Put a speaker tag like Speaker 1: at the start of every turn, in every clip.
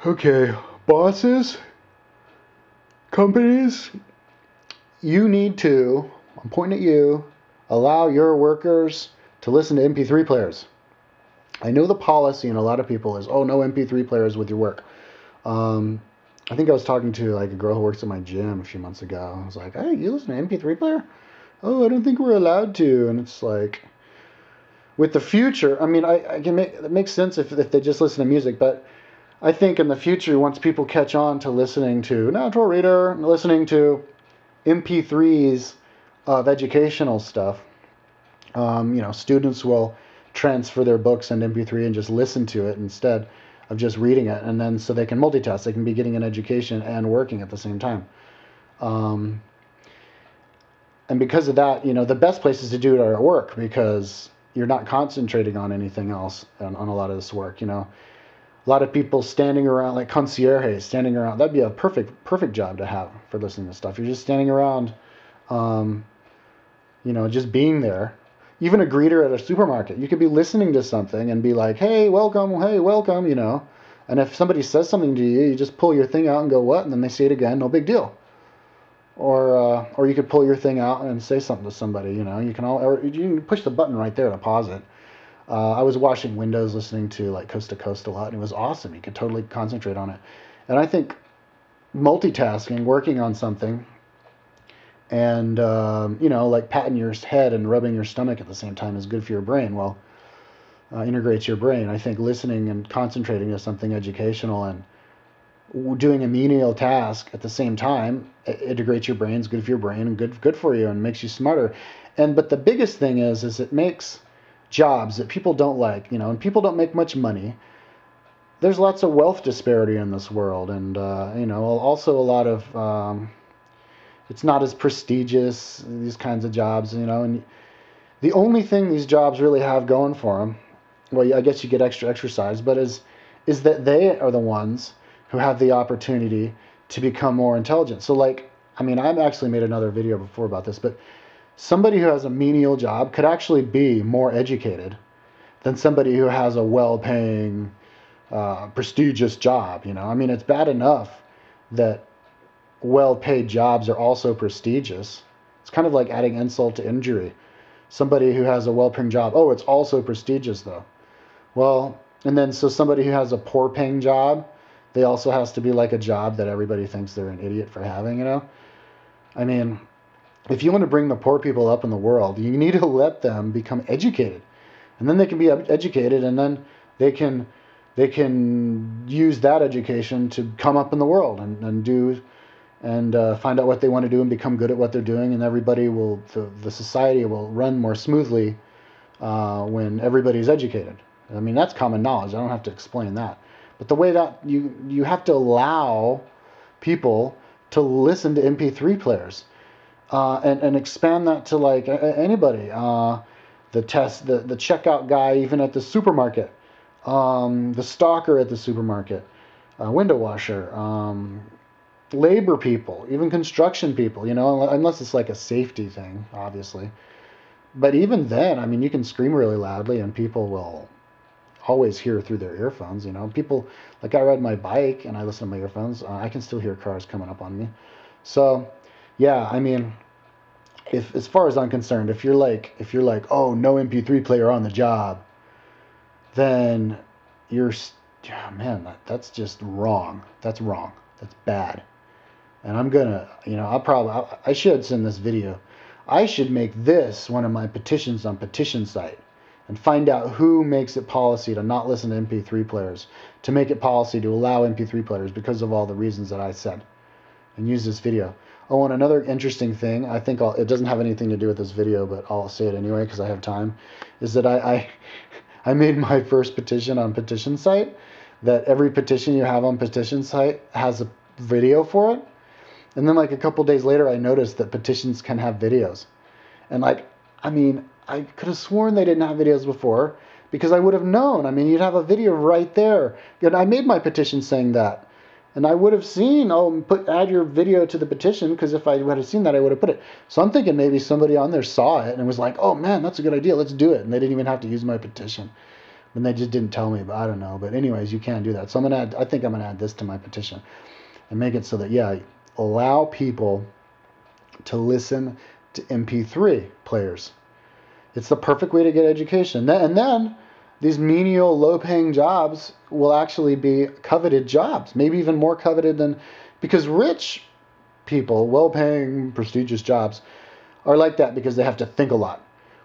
Speaker 1: Okay, bosses, companies, you need to, I'm pointing at you, allow your workers to listen to MP3 players. I know the policy in a lot of people is, oh, no MP3 players with your work. I think I was talking to like a girl who works at my gym a few months ago. I was like, hey, you listen to MP3 player? Oh, I don't think we're allowed to. And it's like, with the future, I mean, I can make it makes sense if they just listen to music, but I think in the future, once people catch on to listening to natural reader, listening to MP3s of educational stuff, students will transfer their books into MP3 and just listen to it instead of just reading it, and then so they can multitask. They can be getting an education and working at the same time. And because of that, the best places to do it are at work because you're not concentrating on anything else on a lot of this work. A lot of people standing around, like concierge, standing around. That'd be a perfect job to have for listening to stuff. You're just standing around, just being there. Even a greeter at a supermarket, you could be listening to something and be like, hey, welcome, And if somebody says something to you, you just pull your thing out and go, what? And then they say it again, no big deal. Or you could pull your thing out and say something to somebody, You can push the button right there to pause it. I was washing windows listening to like Coast to Coast a lot, and it was awesome. You could totally concentrate on it. And I think multitasking, working on something, and like patting your head and rubbing your stomach at the same time is good for your brain. Well, integrates your brain. I think listening and concentrating to something educational and doing a menial task at the same time integrates your brain, is good for your brain and good for you and makes you smarter. But the biggest thing is it makes jobs that people don't like, and people don't make much money. There's lots of wealth disparity in this world, and also a lot of it's not as prestigious, these kinds of jobs, and the only thing these jobs really have going for them, well, I guess you get extra exercise, but is that they are the ones who have the opportunity to become more intelligent. So I've actually made another video before about this, but somebody who has a menial job could actually be more educated than somebody who has a well-paying, prestigious job. It's bad enough that well-paid jobs are also prestigious. It's kind of like adding insult to injury. Somebody who has a well-paying job, oh, it's also prestigious though. Well, and then so somebody who has a poor-paying job, they also has to be like a job that everybody thinks they're an idiot for having, If you want to bring the poor people up in the world, you need to let them become educated. And then they can be educated, and then they can use that education to come up in the world and do and find out what they want to do and become good at what they're doing, and the society will run more smoothly when everybody's educated. That's common knowledge. I don't have to explain that. But the way that you have to allow people to listen to MP3 players and expand that to like anybody. The checkout guy even at the supermarket, the stalker at the supermarket, window washer, labor people, even construction people, unless it's like a safety thing, obviously. But even then, you can scream really loudly and people will always hear through their earphones. People, like I ride my bike and I listen to my earphones, I can still hear cars coming up on me. So yeah, if as far as I'm concerned, if you're like, oh, no MP3 player on the job, then that's just wrong. That's wrong. That's bad. And I'm gonna, I should send this video. I should make this one of my petitions on petition site and find out who makes it policy to not listen to MP3 players, to make it policy to allow MP3 players because of all the reasons that I said, and use this video. Oh, and another interesting thing, I think it doesn't have anything to do with this video, but I'll say it anyway because I have time, is that I made my first petition on petition site, that every petition you have on petition site has a video for it. And then like a couple days later, I noticed that petitions can have videos. And I could have sworn they didn't have videos before because I would have known. You'd have a video right there. And I made my petition saying that. And I would have seen, add your video to the petition, because if I would have seen that, I would have put it. So I'm thinking maybe somebody on there saw it and was like, oh man, that's a good idea, let's do it. And they didn't even have to use my petition. And they just didn't tell me, but I don't know. But anyways, you can do that. So I think I'm gonna add this to my petition and make it so that, yeah, allow people to listen to MP3 players. It's the perfect way to get education. And then these menial, low-paying jobs will actually be coveted jobs, maybe even more coveted than, because rich people, well-paying, prestigious jobs, are like that because they have to think a lot.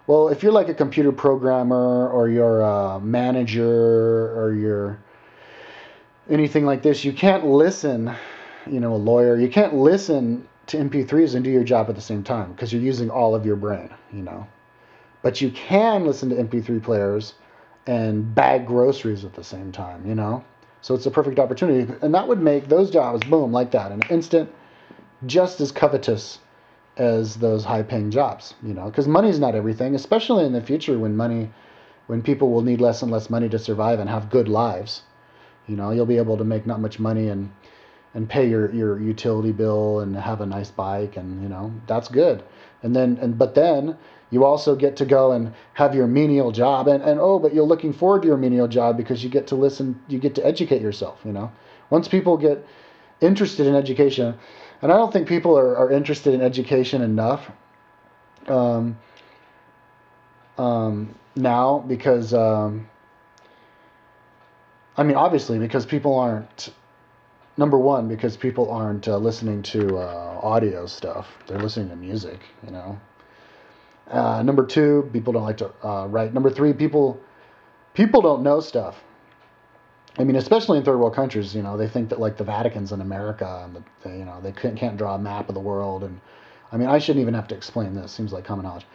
Speaker 1: Well, if you're like a computer programmer or you're a manager or you're anything like this, you can't listen, a lawyer, you can't listen to MP3s and do your job at the same time because you're using all of your brain, But you can listen to MP3 players and bag groceries at the same time, So it's a perfect opportunity. And that would make those jobs, boom, like that, in an instant, just as covetous as those high-paying jobs, because money's not everything, especially in the future when people will need less and less money to survive and have good lives. You'll be able to make not much money and pay your utility bill and have a nice bike, and that's good. But then you also get to go and have your menial job, but you're looking forward to your menial job because you get to listen, you get to educate yourself. Once people get interested in education, and I don't think people are interested in education enough now because obviously because people aren't. Number one, because people aren't listening to audio stuff; they're listening to music. Number two, people don't like to write. Number three, people don't know stuff. Especially in third world countries, they think that like the Vatican's in America, and they can't draw a map of the world. And I shouldn't even have to explain this. Seems like common knowledge.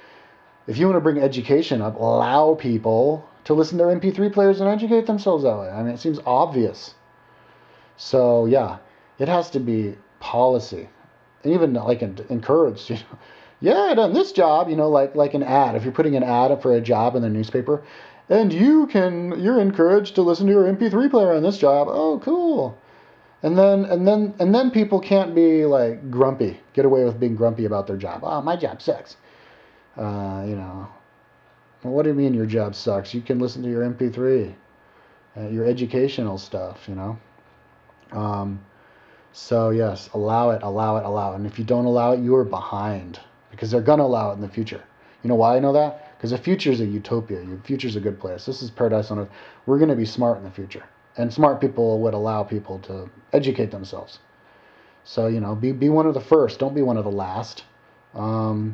Speaker 1: If you want to bring education up, allow people to listen to their MP3 players and educate themselves that way. It seems obvious. So yeah, it has to be policy, and even like encouraged. Yeah, I done this job. Like an ad. If you're putting an ad up for a job in the newspaper, and you're encouraged to listen to your MP3 player on this job. Oh, cool. And then people can't be like grumpy. Get away with being grumpy about their job. Oh, my job sucks. Well, what do you mean your job sucks? You can listen to your MP3, your educational stuff. So yes, allow it. And if you don't allow it, you are behind because they're gonna allow it in the future. You know why I know that? Because the future is a utopia. The future is a good place. This is paradise on earth. We're going to be smart in the future. And smart people would allow people to educate themselves. So, be one of the first. Don't be one of the last. Allow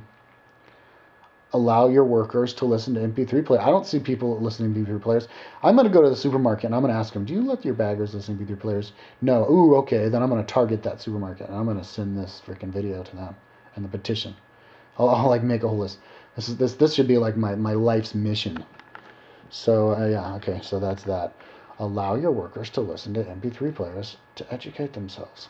Speaker 1: your workers to listen to MP3 players. I don't see people listening to MP3 players. I'm going to go to the supermarket and I'm going to ask them, do you let your baggers listen to MP3 players? No. Ooh, okay. Then I'm going to target that supermarket and I'm going to send this freaking video to them and the petition. I'll like make a whole list. This should be like my life's mission. So yeah, okay, so that's that. Allow your workers to listen to MP3 players to educate themselves.